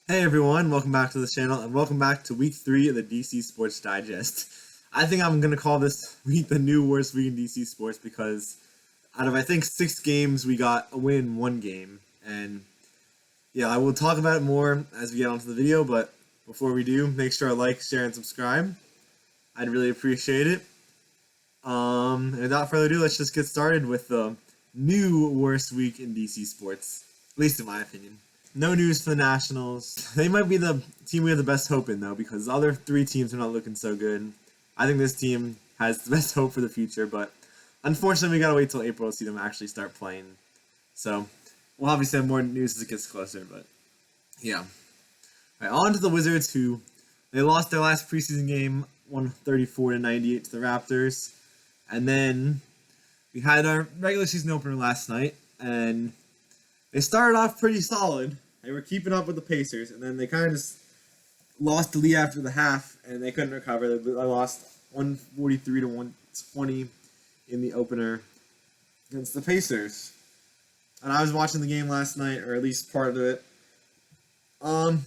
Hey everyone, welcome back to the channel and welcome back to week 3 of the DC Sports Digest. I think I'm going to call this week the new worst week in DC Sports because out of I think 6 games we got a win in 1 game. And yeah, I will talk about it more as we get onto the video, but before we do, make sure to like, share, and subscribe. I'd really appreciate it. And without further ado, let's just get started with the new worst week in DC Sports, at least in my opinion. No news for the Nationals. They might be the team we have the best hope in, though, because the other 3 teams are not looking so good. I think this team has the best hope for the future, but unfortunately, we gotta wait till April to see them actually start playing. So, we'll obviously have more news as it gets closer, but yeah. Alright, on to the Wizards, who they lost their last preseason game, 134-98 to the Raptors. And then we had our regular season opener last night, and they started off pretty solid. They were keeping up with the Pacers, and then they kind of just lost the lead after the half, and they couldn't recover. They lost 143-120 in the opener against the Pacers. And I was watching the game last night, or at least part of it. And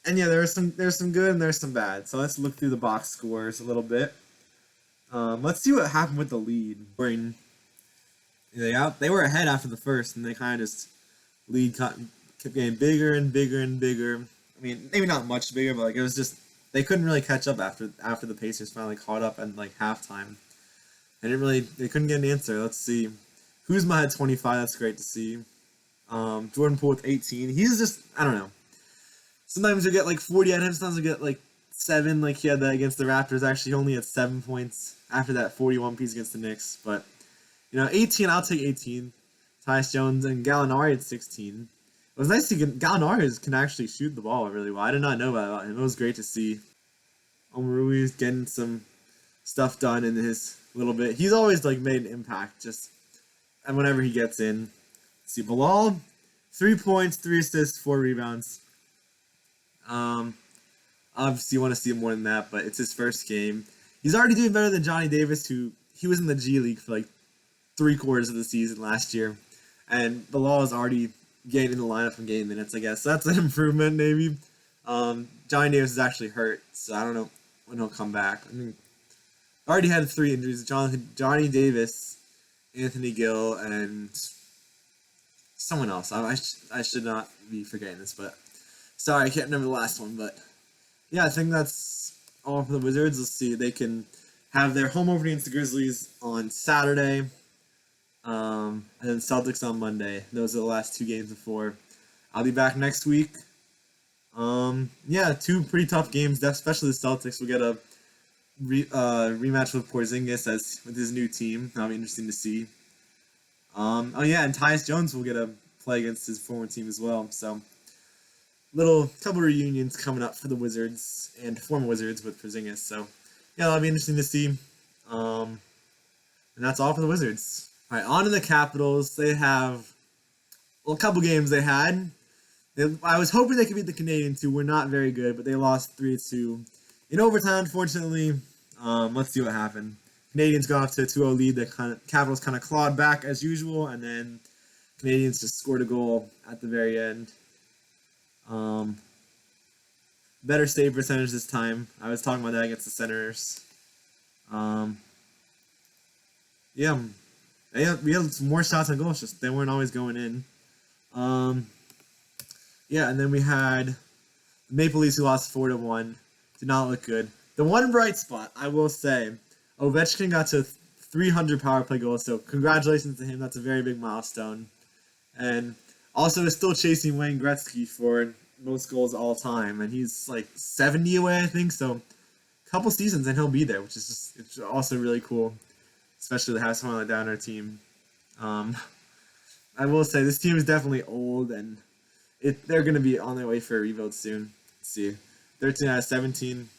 yeah, there's some good and there's some bad. So let's look through the box scores a little bit. Let's see what happened with the lead. They were ahead after the first, and they kind of just kept getting bigger and bigger and bigger. I mean, maybe not much bigger, but like it was just they couldn't really catch up after the Pacers finally caught up at like halftime. They couldn't get an answer. Let's see. Kuzma had 25. That's great to see. Jordan Poole with 18. He's just I don't know. Sometimes you get like 40 out of him. Sometimes you get like 7. Like he had that against the Raptors. Actually, only had 7 points after that 41 piece against the Knicks. But 18. I'll take 18. Tyus Jones and Gallinari at 16. It was nice to see Gallinari can actually shoot the ball really well. I did not know about him. It was great to see. Ruiz getting some stuff done in his little bit. He's always like made an impact and whenever he gets in. Let's see, Bilal, 3 points, 3 assists, 4 rebounds. Obviously you want to see more than that, but it's his first game. He's already doing better than Johnny Davis, who he was in the G League for like 3/4 of the season last year. And Bilal is already getting in the lineup and getting minutes, I guess. So that's an improvement, maybe. Johnny Davis is actually hurt, so I don't know when he'll come back. I mean, already had 3 injuries. Johnny Davis, Anthony Gill, and someone else. I should not be forgetting this, but sorry, I can't remember the last one. But yeah, I think that's all for the Wizards. Let's see. They can have their home opening against the Grizzlies on Saturday. And then Celtics on Monday. Those are the last 2 games before. I'll be back next week. Yeah, 2 pretty tough games. Especially the Celtics will get a rematch with Porzingis with his new team. That'll be interesting to see. Oh yeah, and Tyus Jones will get a play against his former team as well. So, couple reunions coming up for the Wizards and former Wizards with Porzingis. So, yeah, that'll be interesting to see. And that's all for the Wizards. All right, on to the Capitals. They have a couple games they had. I was hoping they could beat the Canadiens, who were not very good, but they lost 3-2 in overtime. Unfortunately, let's see what happened. Canadiens got off to a 2-0 lead. The Capitals kind of clawed back as usual, and then Canadiens just scored a goal at the very end. Better save percentage this time. I was talking about that against the Senators. Yeah. We had some more shots on goal, just they weren't always going in. Yeah, and then we had the Maple Leafs, who lost 4-1. Did not look good. The one bright spot, I will say, Ovechkin got to 300 power play goals, so congratulations to him. That's a very big milestone. And also is still chasing Wayne Gretzky for most goals all time, and he's like 70 away, I think. So a couple seasons and he'll be there, which is it's also really cool. Especially to have someone like that on our team. I will say this team is definitely old, and they're going to be on their way for a rebuild soon. Let's see, 13 out of 17.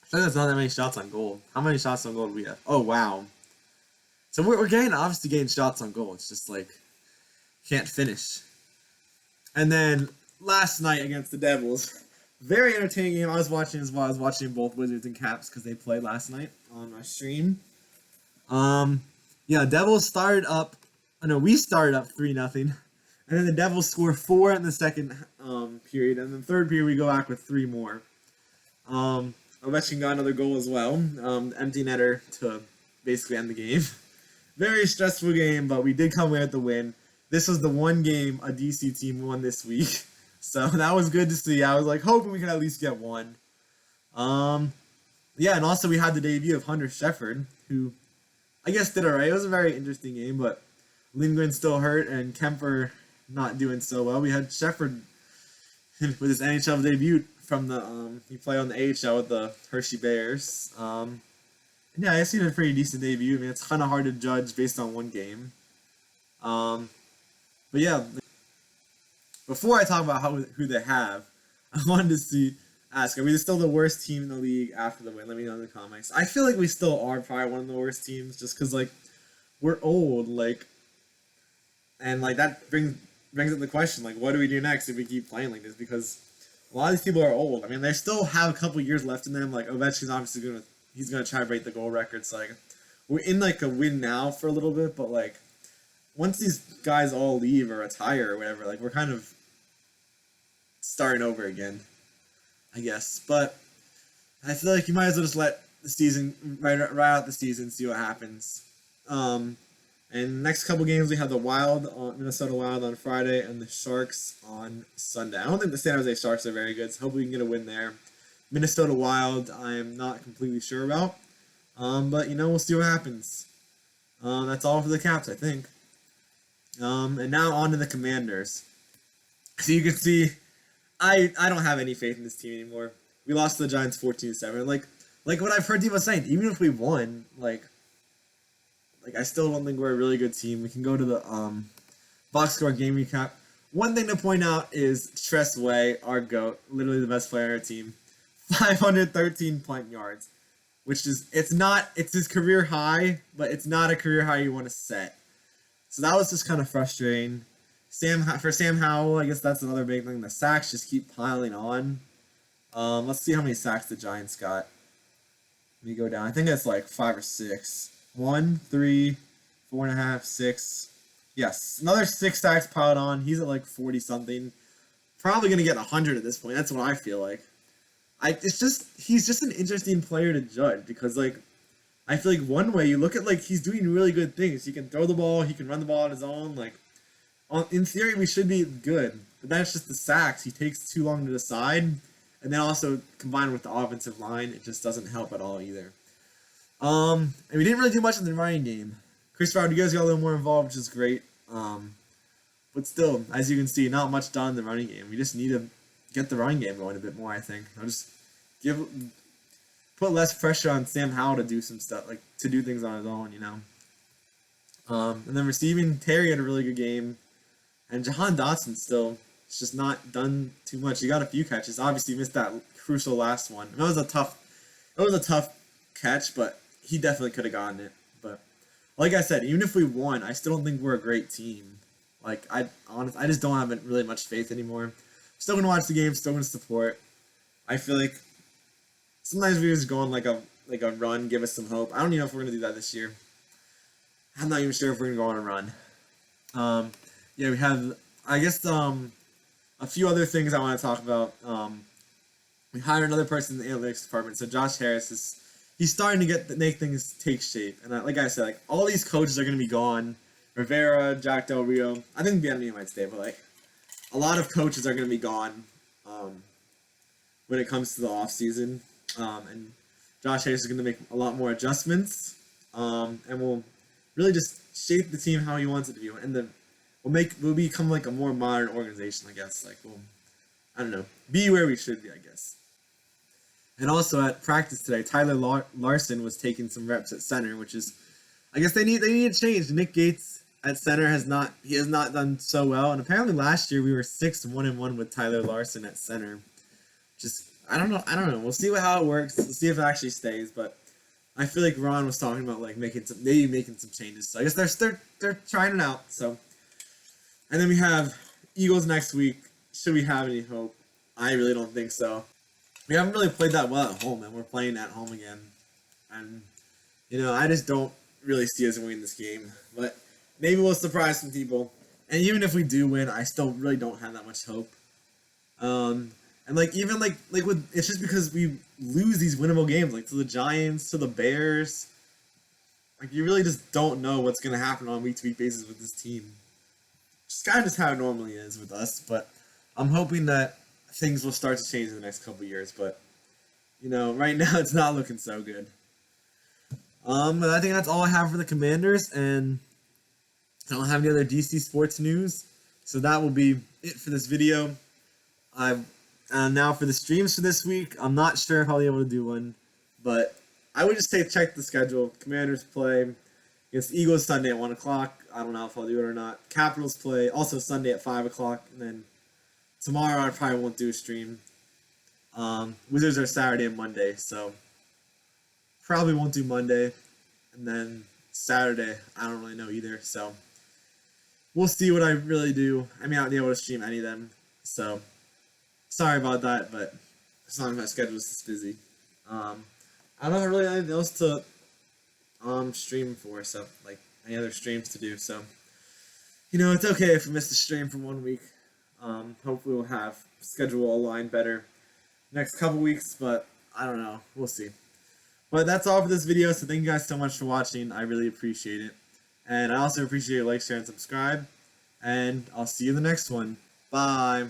I think that's not that many shots on goal. How many shots on goal do we have? Oh wow! So we're obviously getting shots on goal. It's just like can't finish. And then last night against the Devils, very entertaining game. I was watching as well. I was watching both Wizards and Caps because they played last night on my stream. Yeah, Devils started up. Oh no, we started up 3-0, and then the Devils scored 4 in the second period, and the third period we go back with 3 more. Ovechkin got another goal as well, empty netter to basically end the game. Very stressful game, but we did come away with the win. This was the one game a DC team won this week, so that was good to see. I was like hoping we could at least get one. Yeah, and also we had the debut of Hunter Shefford, who I guess did alright. It was a very interesting game, but Lindgren still hurt and Kemper not doing so well. We had Shefford with his NHL debut from the he played on the AHL with the Hershey Bears. Yeah, I guess he did a pretty decent debut. I mean, it's kind of hard to judge based on one game. But yeah, before I talk about who they have, I wanted to ask, are we still the worst team in the league after the win? Let me know in the comments. I feel like we still are probably one of the worst teams, just because like we're old, like, and like that brings up the question, like, what do we do next if we keep playing like this? Because a lot of these people are old. I mean, they still have a couple years left in them. Like Ovechkin's obviously gonna try to break the goal records. Like we're in like a win now for a little bit, but like once these guys all leave or retire or whatever, like we're kind of starting over again, I guess. But I feel like you might as well just let the season right out the season, see what happens. And next couple games we have the Minnesota Wild on Friday and the Sharks on Sunday. I don't think the San Jose Sharks are very good, so hopefully we can get a win there. Minnesota Wild, I am not completely sure about, but we'll see what happens. That's all for the Caps, I think. And now on to the Commanders. So you can see, I don't have any faith in this team anymore. We lost to the Giants 14-7. Like what I've heard people saying, even if we won, like I still don't think we're a really good team. We can go to the box score game recap. One thing to point out is Tress Way, our GOAT, literally the best player on our team. 513 point yards, which is it's his career high, but it's not a career high you want to set. So that was just kind of frustrating. For Sam Howell, I guess that's another big thing. The sacks just keep piling on. Let's see how many sacks the Giants got. Let me go down. I think it's like 5 or 6. 1, 3, 4.5, 6. Yes, another 6 sacks piled on. He's at like 40 something. Probably gonna get 100 at this point. That's what I feel like. He's just an interesting player to judge because like I feel like one way you look at like he's doing really good things. He can throw the ball, he can run the ball on his own. Like in theory we should be good, but that's just the sacks. He takes too long to decide, and then also combined with the offensive line, it just doesn't help at all either. And we didn't really do much in the running game. Chris Rodriguez got a little more involved, which is great. But still, as you can see, not much done in the running game. We just need to get the running game going a bit more, I think. I'll just put less pressure on Sam Howell to do some stuff, like to do things on his own, And then receiving, Terry had a really good game. And Jahan Dotson still, it's just not done too much. He got a few catches. Obviously missed that crucial last one. It was a tough catch, but he definitely could have gotten it. But like I said, even if we won, I still don't think we're a great team. Like I just don't have really much faith anymore. Still gonna watch the game, still gonna support. I feel like sometimes we just go on like a run, give us some hope. I don't even know if we're gonna do that this year. I'm not even sure if we're gonna go on a run. Yeah, we have I guess a few other things I want to talk about. We hired another person in the analytics department, so Josh Harris he's starting to make things take shape. And like I said, like all these coaches are gonna be gone. Rivera, Jack Del Rio. I think Bieniemy might stay, but like a lot of coaches are going to be gone when it comes to the off season, and Josh Harris is going to make a lot more adjustments, and will really just shape the team how he wants it to be, and then we'll become like a more modern organization, I guess. Like I don't know, be where we should be, I guess. And also at practice today, Tyler Larson was taking some reps at center, which is, I guess they need a change. Nick Gates at center has not done so well, and apparently last year we were 6-1-1 with Tyler Larson at center. Just I don't know. We'll see how it works. We'll see if it actually stays. But I feel like Ron was talking about like making some changes. So I guess they're trying it out. So, and then we have Eagles next week. Should we have any hope? I really don't think so. We haven't really played that well at home, and we're playing at home again. And I just don't really see us winning this game. But maybe we'll surprise some people. And even if we do win, I still really don't have that much hope. And like even like with it's just because we lose these winnable games like to the Giants, to the Bears. Like you really just don't know what's gonna happen on week to week basis with this team. Just kind of just how it normally is with us, but I'm hoping that things will start to change in the next couple years. But right now it's not looking so good. But I think that's all I have for the Commanders, and I don't have any other DC sports news, so that will be it for this video. I've now for the streams for this week, I'm not sure if I'll be able to do one, but I would just say check the schedule. Commanders play against Eagles Sunday at 1 o'clock. I don't know if I'll do it or not. Capitals play also Sunday at 5 o'clock, and then tomorrow I probably won't do a stream. Wizards are Saturday and Monday, so probably won't do Monday. And then Saturday, I don't really know either, so we'll see what I really do. I may not be able to stream any of them, so sorry about that, but as long as my schedule is this busy. I don't have really anything else to stream for, so like any other streams to do, so it's okay if we miss the stream for 1 week. Hopefully we'll have schedule aligned better next couple weeks, but I don't know. We'll see. But that's all for this video, so thank you guys so much for watching. I really appreciate it. And I also appreciate your like, share, and subscribe. And I'll see you in the next one. Bye.